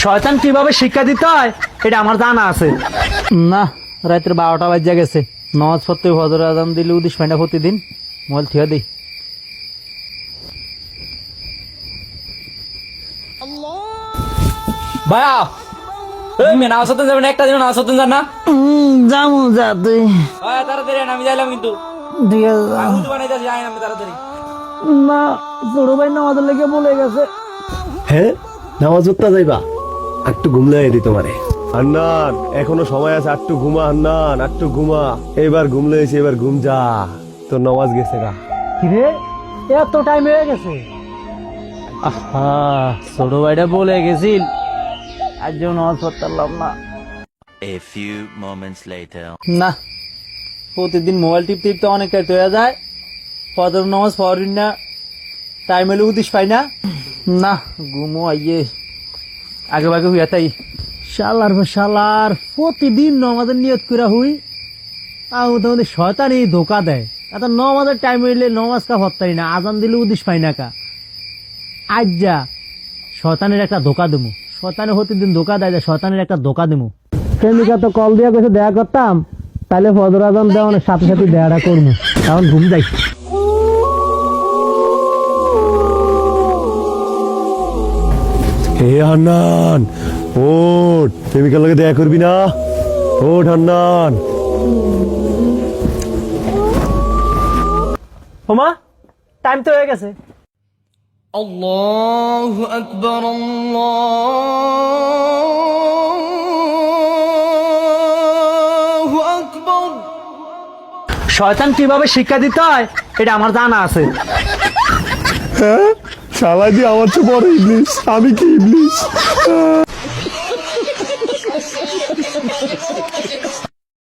শয়তান কিভাবে শিক্ষা দিতে হয় এটা আমার জানা আছে। না, রাতের 12টা বাজে গেছে, নামাজ পড়তে ফজর আজান দিলে উদিস পাই না প্রতিদিন। মোবাইল থিয়া দিই। ভাইয়া এই মেয়ে নামাজ পড়তে যাবেন, একটা দিন নামাজ পড়তে যান না? যাবো যা তুই। ভাইয়া তাড়াতাড়ি আন, আমি যাইলাম কিন্তু। ঠিক আছে। আমি উজু বানাইতে যাই আমি তাড়াতাড়ি। না, ছোট ভাই নামাজের লেগে বলে গেছে। হ্যাঁ, নামাজ পড়তে যাইবা? একটু ঘুমলে দি তোমারে। হান্নান, এখনো সময় আছে, একটু ঘুমা। হান্নান, একটু ঘুমা। এবার ঘুমলে এসে এবার ঘুম যা, তোর নামাজ গেছে গা। কিরে, এত টাইম হয়ে গেছে? আহা, ছোট ভাইটা বলে গেছিল, আজ নামাজ পড়তে পারলাম না। A few moments later. না, প্রতিদিন মোবাইল টিপতে টিপতে অনেক রাত হয়ে যায়, ফজর নামাজ পড়ি না, টাইম হলে উদিস পাই না। না, ঘুমো আইয়ে আগে ভাগে হুইয়া তাই। শালার প্রতিদিন নমাজের নিয়ত করে হুই, আউ তোমাদের শয়তান এই ধোকা দেয়। এত নমাজের টাইম হইলে নমাজ কা হত্তাই না, আজান দিলে উদিস পাই না কা। আজ যা শয়তানের একটা ধোকা দেবো, শয়তানের প্রতিদিন ধোকা দেয়, শয়তানের একটা ধোকা দেবো। প্রেমিকা তো কল দিয়া গেছে দেখা করতাম, তাহলে ফজর আজান দেওয়ার সাথে সাথে দেয়াটা করবো। এখন ঘুম যাই। হে হান্নান, ওঠ, প্রেমিকার লগে দেখা করবি না? ওঠ হান্নান। হোমা, টাইম তো হয়ে গেছে। আল্লাহু আকবার, আল্লাহু আকবার। শয়তান কিভাবে শিক্ষা দিতে হয় এটা আমার জানা আছে। হ্যাঁ, শালা দিয়ে আমার চেয়ে বড় ইবলিশ। আমি কি ইবলিশ?